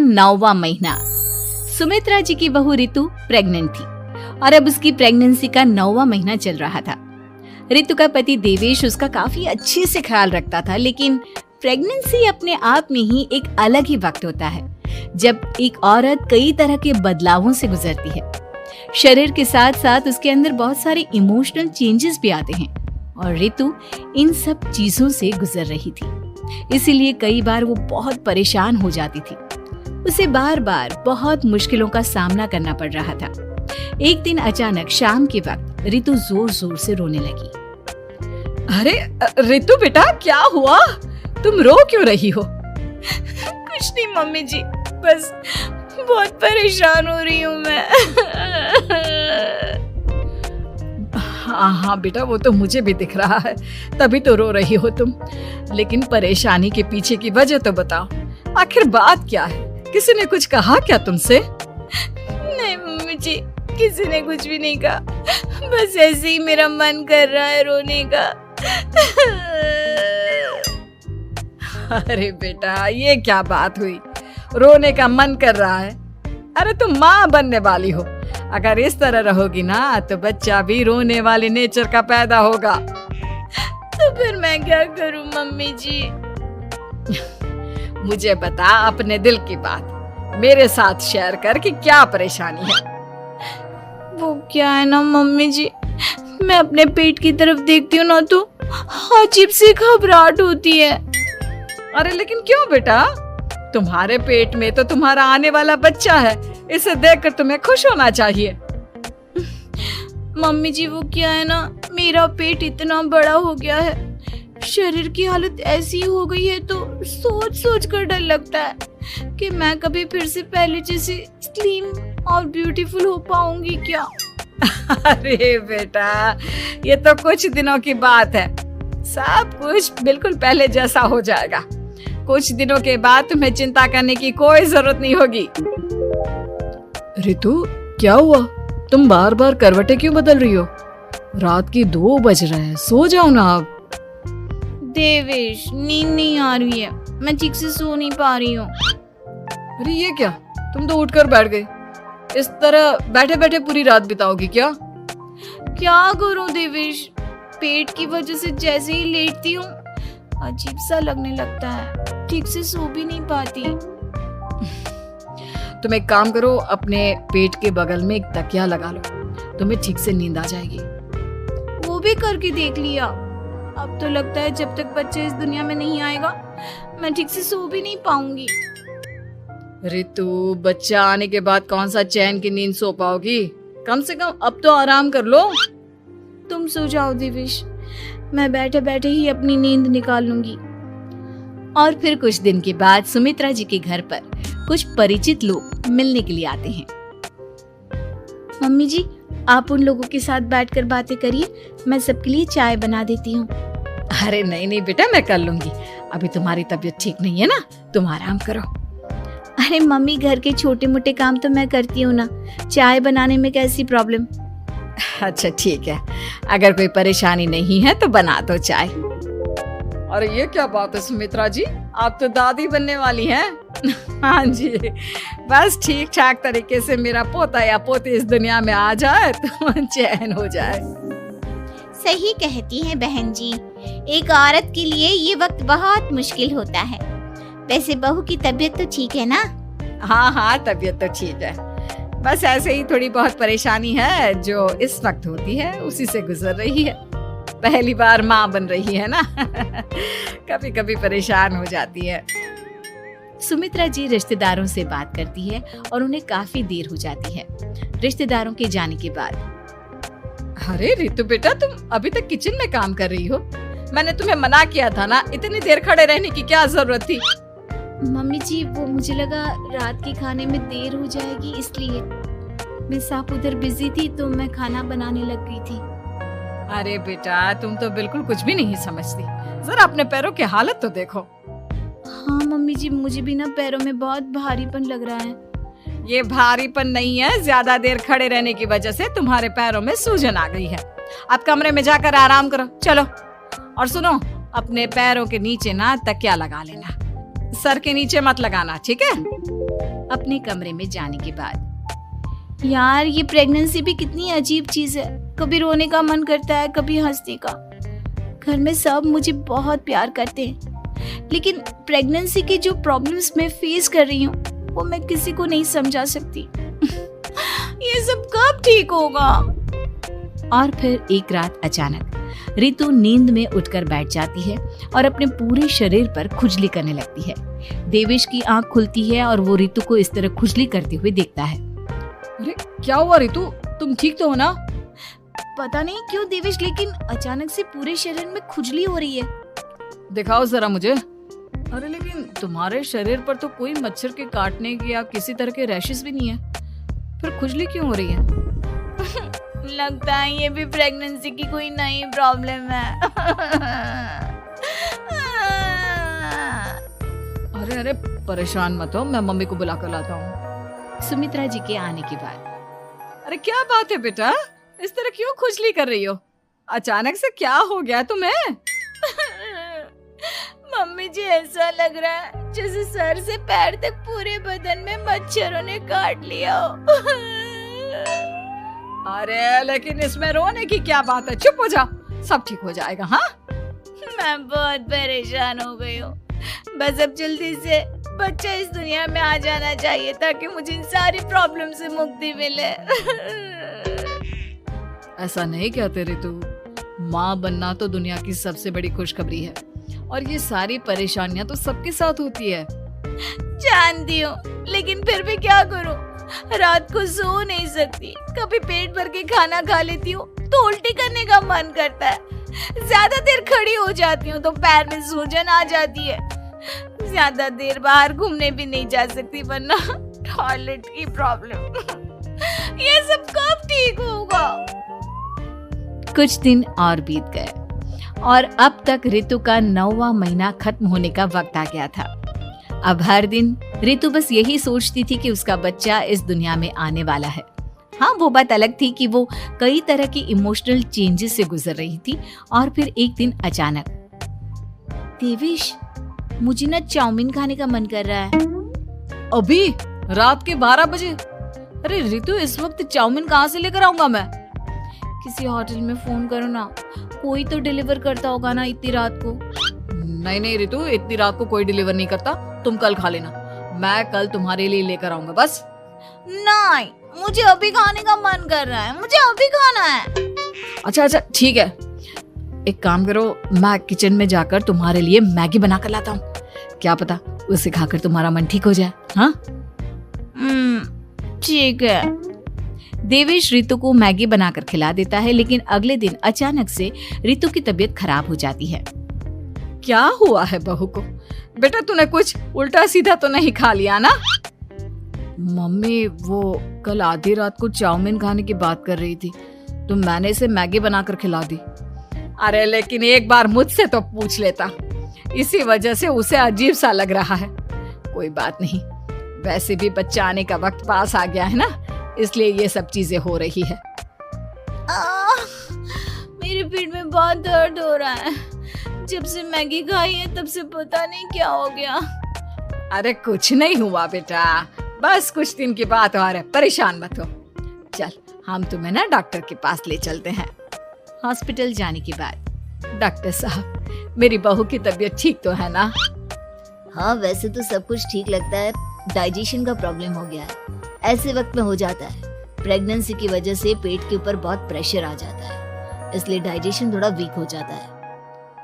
9वां महीना। सुमित्रा जी की बहू रितु प्रेग्नेंट थी और अब उसकी प्रेगनेंसी का 9वां महीना चल रहा था। रितु का पति देवेश उसका काफी अच्छे से ख्याल रखता था, लेकिन प्रेगनेंसी अपने आप में ही एक अलग ही वक्त होता है जब एक औरत कई तरह के बदलावों से गुजरती है। शरीर के साथ साथ उसके अंदर बहुत सारे इमोशनल चेंजेस भी आते हैं और रितु इन सब चीजों से गुजर रही थी। इसीलिए कई बार वो बहुत परेशान हो जाती थी। उसे बार बार बहुत मुश्किलों का सामना करना पड़ रहा था। एक दिन अचानक शाम के वक्त रितु जोर जोर से रोने लगी। अरे रितु बेटा, क्या हुआ? तुम रो क्यों रही हो? कुछ नहीं मम्मी जी, बस बहुत परेशान हो रही हूँ मैं। हाँ बेटा, वो तो मुझे भी दिख रहा है, तभी तो रो रही हो तुम। लेकिन परेशानी के पीछे की वजह तो बताओ, आखिर बात क्या है? किसी ने कुछ कहा क्या तुमसे? नहीं मम्मी जी, किसी ने कुछ भी नहीं कहा, बस ऐसे ही मेरा मन कर रहा है रोने का। अरे बेटा, ये क्या बात हुई? रोने का मन कर रहा है? अरे तुम माँ बनने वाली हो, अगर इस तरह रहोगी ना तो बच्चा भी रोने वाले नेचर का पैदा होगा। तो फिर मैं क्या करूं मम्मी जी? मुझे बता अपने दिल की बात, मेरे साथ शेयर कर कि क्या परेशानी है। वो क्या है ना मम्मी जी, मैं अपने पेट की तरफ देखती हूँ ना तो अजीब सी घबराहट होती है। अरे लेकिन क्यों बेटा? तुम्हारे पेट में तो तुम्हारा आने वाला बच्चा है, इसे देखकर तुम्हें खुश होना चाहिए। मम्मी जी, वो क्या है ना, मेरा पेट इतना बड़ा हो गया है, शरीर की हालत ऐसी हो गई है तो सोच सोच कर डर लगता है कि मैं कभी फिर से पहले जैसी स्लिम और ब्यूटीफुल हो पाऊंगी क्या। अरे बेटा, ये तो कुछ दिनों की बात है, सब कुछ बिल्कुल पहले जैसा हो जाएगा। कुछ दिनों के बाद तुम्हें चिंता करने की कोई जरूरत नहीं होगी। रितु, क्या हुआ? तुम बार बार करवटें क्यों बदल रही हो? रात के 2 बज रहे हैं, सो जाओ ना अब। देवेश, नींद नहीं आ रही है, मैं ठीक से सो नहीं पा रही हूँ। अरे ये क्या, तुम तो उठकर बैठ गई। इस तरह बैठे बैठे पूरी रात बिताओगी क्या? क्या करूं देवेश, पेट की वजह से जैसे ही लेटती हूँ अजीब सा लगने लगता है, ठीक से सो भी नहीं पाती। तुम एक काम करो, अपने पेट के बगल में एक तकिया लगा लो, तुम्हें ठीक से नींद आ जाएगी। वो भी करके देख लिया, अब तो लगता है जब तक बच्चा इस दुनिया में नहीं आएगा मैं ठीक से सो भी नहीं पाऊंगी। रितु, बच्चा आने के बाद कौन सा चैन की नींद सो पाओगी? कम से कम अब तो आराम कर लो। तुम सो जाओ देवेश, मैं बैठे बैठे ही अपनी नींद निकाल लूंगी। और फिर कुछ दिन के बाद सुमित्रा जी के घर पर कुछ परिचित लोग मिलने के लिए आते हैं। मम्मी जी, आप उन लोगों के साथ बैठकर बातें करिए, मैं सबके लिए चाय बना देती हूँ। अरे नहीं बेटा, मैं कर लूंगी, अभी तुम्हारी तबीयत ठीक नहीं है ना, तुम आराम करो। अरे मम्मी, घर के छोटे मोटे काम तो मैं करती हूँ ना, चाय बनाने में कैसी प्रॉब्लम? अच्छा ठीक है, अगर कोई परेशानी नहीं है तो बना दो चाय। अरे ये क्या बात है सुमित्रा जी, आप तो दादी बनने वाली हैं। हाँ जी, बस ठीक ठाक तरीके से मेरा पोता या पोती इस दुनिया में आ जाए तो चैन हो जाए। सही कहती हैं बहन जी, एक औरत के लिए ये वक्त बहुत मुश्किल होता है। वैसे बहू की तबीयत तो ठीक है ना? हाँ, तबीयत तो ठीक है, बस ऐसे ही थोड़ी बहुत परेशानी है जो इस वक्त होती है, उसी से गुजर रही है। पहली बार माँ बन रही है ना, कभी कभी परेशान हो जाती है। सुमित्रा जी रिश्तेदारों से बात करती है और उन्हें काफी देर हो जाती है। रिश्तेदारों के जाने के बाद, अरे रितु बेटा, तुम अभी तक किचन में काम कर रही हो? मैंने तुम्हें मना किया था ना, इतनी देर खड़े रहने की क्या जरूरत थी? मम्मी जी, वो मुझे लगा रात के खाने में देर हो जाएगी, इसलिए मैं साफ उधर बिजी थी तो मैं खाना बनाने लग गई थी। अरे बेटा, तुम तो बिल्कुल कुछ भी नहीं समझती, जरा अपने पैरों की हालत तो देखो। हाँ मम्मी जी, मुझे भी ना पैरों में बहुत भारीपन लग रहा है। ये भारीपन नहीं है, ज्यादा देर खड़े रहने की वजह से तुम्हारे पैरों में सूजन आ गई है। अब कमरे में जाकर आराम करो, चलो। और सुनो, अपने पैरों के नीचे ना तकिया लगा लेना, सर के नीचे मत लगाना, ठीक है? अपने कमरे में जाने के बाद यार ये प्रेगनेंसी भी कितनी अजीब चीज है, कभी रोने का मन करता है, कभी हंसने का। घर में सब मुझे बहुत प्यार करते हैं, लेकिन प्रेगनेंसी की जो प्रॉब्लम्स मैं फेस कर रही हूँ वो मैं किसी को नहीं समझा सकती। ये सब कब ठीक होगा? और फिर एक रात अचानक रितु नींद में उठकर बैठ जाती है और अपने पूरे शरीर पर खुजली करने लगती है। देवेश की आंख खुलती है और वो रितु को इस तरह खुजली करते हुए देखता है। अरे क्या हुआ रितु, तुम ठीक तो हो ना? पता नहीं क्यों देवेश, लेकिन अचानक से पूरे शरीर में खुजली हो रही है। दिखाओ जरा मुझे। अरे लेकिन तुम्हारे शरीर पर तो कोई मच्छर के काटने की या किसी तरह के रैशेस भी नहीं है, फिर खुजली क्यों हो रही है? लगता है ये भी प्रेगनेंसी की कोई नई प्रॉब्लम है। अरे अरे परेशान मत हो, मैं मम्मी को बुला कर लाता हूँ। सुमित्रा जी के आने के बाद अरे क्या बात है बेटा, इस तरह क्यों खुजली कर रही हो? अचानक से क्या हो गया तुम्हें? मम्मी जी ऐसा लग रहा है जैसे सर से पैर तक पूरे बदन में मच्छरों ने काट लिया हो। अरे लेकिन इसमें रोने की क्या बात है, चुप हो जा, सब ठीक हो जाएगा। हाँ मैं बहुत परेशान हो गई हूँ, बस अब जल्दी से बच्चा इस दुनिया में आ जाना चाहिए ताकि मुझे इन सारी प्रॉब्लम से मुक्ति मिले। ऐसा नहीं कहते रितु, माँ बनना तो दुनिया की सबसे बड़ी खुशखबरी है और ये सारी परेशानियां तो सबके साथ होती है। जानती हूँ, लेकिन फिर भी क्या करूँ, रात को सो नहीं सकती, कभी पेट भर के खाना खा लेती हूँ तो उल्टी करने का मन करता है, ज्यादा देर खड़ी हो जाती हूँ तो पैर में सूजन आ जाती है, ज्यादा देर बाहर घूमने भी नहीं जा सकती वरना टॉयलेट की प्रॉब्लम। ये सब कब ठीक होगा? कुछ दिन और बीत गए और अब तक रितु का 9वां महीना खत्म होने का वक्त आ गया था। अब हर दिन रितु बस यही सोचती थी कि उसका बच्चा इस दुनिया में आने वाला है। हाँ, वो बात अलग थी कि वो कई तरह की इमोशनल चेंजेस से गुजर रही थी और फिर एक दिन अचानक, देवेश मुझे ना चाउमीन खाने का मन कर रहा है। अभी रात के 12 बजे? अरे रितु, इस वक्त चाउमीन कहाँ से लेकर आऊंगा मैं? किसी होटल में फोन करो ना, कोई तो डिलीवर करता होगा ना इतनी रात को। नहीं नहीं रितु, इतनी रात को कोई डिलीवर नहीं करता, तुम कल खा लेना, मैं कल तुम्हारे लिए लेकर आऊंगा बस। नहीं, मुझे अभी खाने का मन कर रहा है, मुझे अभी खाना है। अच्छा अच्छा ठीक है, एक काम करो, मैं किचन में जाकर तुम्हारे लिए मैगी बना कर लाता हूँ, क्या पता उसे खाकर तुम्हारा मन ठीक हो जाए। हाँ ठीक है। देवेश रितु को मैगी बनाकर खिला देता है, लेकिन अगले दिन अचानक से रितु की तबीयत खराब हो जाती है। क्या हुआ है बहू को? बेटा तूने कुछ उल्टा सीधा तो नहीं खा लिया ना? मम्मी वो कल आधी रात को चाउमीन खाने की बात कर रही थी तो मैंने इसे मैगी बनाकर खिला दी। अरे लेकिन एक बार मुझसे तो पूछ लेता, इसी वजह से उसे अजीब सा लग रहा है। कोई बात नहीं, वैसे भी बच्चा आने का वक्त पास आ गया है ना, इसलिए ये सब चीजें हो रही है। मेरे पेट में बहुत दर्द हो रहा है, जब से मैगी खाई है तब से पता नहीं क्या हो गया। अरे कुछ नहीं हुआ बेटा, बस कुछ दिन की बात और है, परेशान मत हो। चल हम तुम्हें ना डॉक्टर के पास ले चलते हैं। हॉस्पिटल जाने के बाद, डॉक्टर साहब मेरी बहू की तबीयत ठीक तो है ना? हाँ वैसे तो सब कुछ ठीक लगता है, डाइजेशन का प्रॉब्लम हो गया है, ऐसे वक्त में हो जाता है। प्रेगनेंसी की वजह से पेट के ऊपर बहुत प्रेशर आ जाता है, इसलिए डाइजेशन थोड़ा वीक हो जाता है।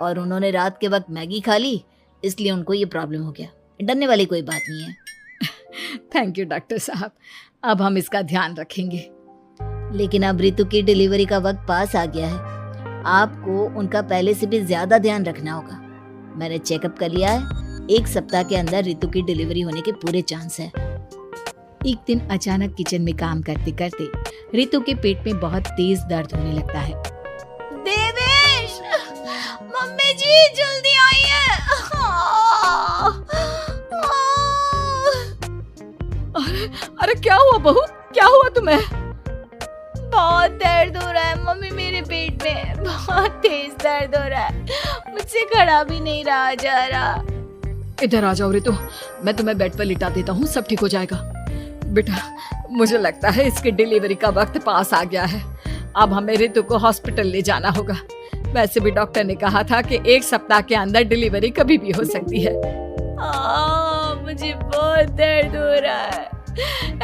और उन्होंने रात के वक्त मैगी खा ली, इसलिए उनको ये प्रॉब्लम हो गया। डरने वाली कोई बात नहीं है। थैंक यू डॉक्टर साहब, अब हम इसका ध्यान रखेंगे। लेकिन अब रितु की डिलीवरी का वक्त पास आ गया है, आपको उनका पहले से भी ज्यादा ध्यान रखना होगा। मैंने चेकअप कर लिया है, 1 सप्ताह के अंदर रितु की डिलीवरी होने के पूरे चांस है। एक दिन अचानक किचन में काम करते करते रितु के पेट में बहुत तेज दर्द होने लगता है। देवेश, मम्मी जी जल्दी आइए। अरे क्या हुआ बहू, क्या हुआ तुम्हें? बहुत दर्द हो रहा है मम्मी, मेरे पेट में बहुत तेज दर्द हो रहा है, मुझसे खड़ा भी नहीं रहा जा रहा। इधर आ जाओ रितु, मैं तुम्हें बेड पर लिटा देता हूँ, सब ठीक हो जाएगा। बेटा, मुझे लगता है इसकी डिलीवरी का वक्त पास आ गया है। अब हमें रितु को हॉस्पिटल ले जाना होगा। वैसे भी डॉक्टर ने कहा था कि 1 सप्ताह के अंदर डिलीवरी कभी भी हो सकती है। मुझे बहुत दर्द हो रहा है,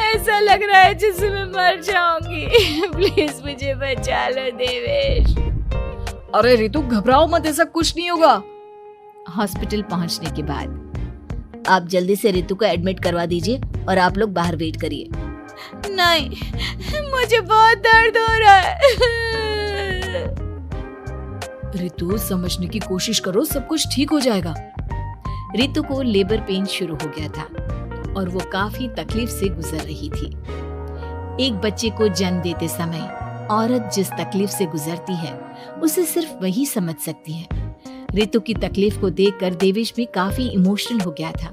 ऐसा लग रहा है जैसे मैं मर जाऊंगी। प्लीज मुझे बचा लो देवेश। अरे रितु, घबराओ मत, ऐसा कुछ नहीं होगा। हॉस्पिटल पहुंचने के बाद आप जल्दी से रितु को एडमिट करवा दीजिए और आप लोग बाहर वेट करिए। नहीं, मुझे बहुत दर्द हो रहा है। रितु, समझने की कोशिश करो, सब कुछ ठीक हो जाएगा। रितु को लेबर पेन शुरू हो गया था और वो काफी तकलीफ से गुजर रही थी। एक बच्चे को जन्म देते समय औरत जिस तकलीफ से गुजरती है उसे सिर्फ वही समझ सकती है। रितु की तकलीफ को देखकर देवेश भी काफी इमोशनल हो गया था।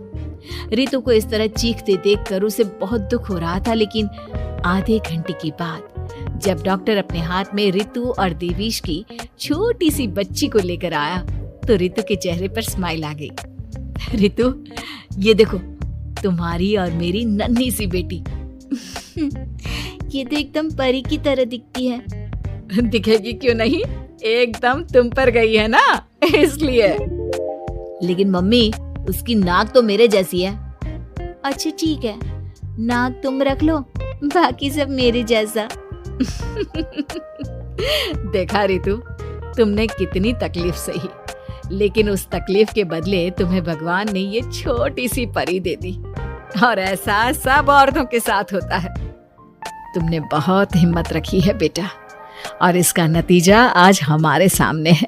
रितु को इस तरह चीखते देखकर उसे बहुत दुख हो रहा था, लेकिन आधे घंटे के बाद जब डॉक्टर अपने हाथ में रितु और देवेश की छोटी सी बच्ची को लेकर आया तो रितु के चेहरे पर स्माइल आ गई। रितु, ये देखो, तुम्हारी और मेरी नन्ही सी बेटी। ये तो एकदम परी की तरह दिखती है। दिखेगी क्यों नहीं, एकदम तुम पर गई है ना, इसलिए। लेकिन मम्मी, उसकी नाक तो मेरे जैसी है। अच्छा ठीक है, नाक तुम रख लो, बाकी सब मेरे जैसा। देखा रितु, तुमने कितनी तकलीफ सही, लेकिन उस तकलीफ के बदले तुम्हें भगवान ने ये छोटी सी परी दे दी। और ऐसा सब औरतों के साथ होता है। तुमने बहुत हिम्मत रखी है बेटा, और इसका नतीजा आज हमारे सामने है।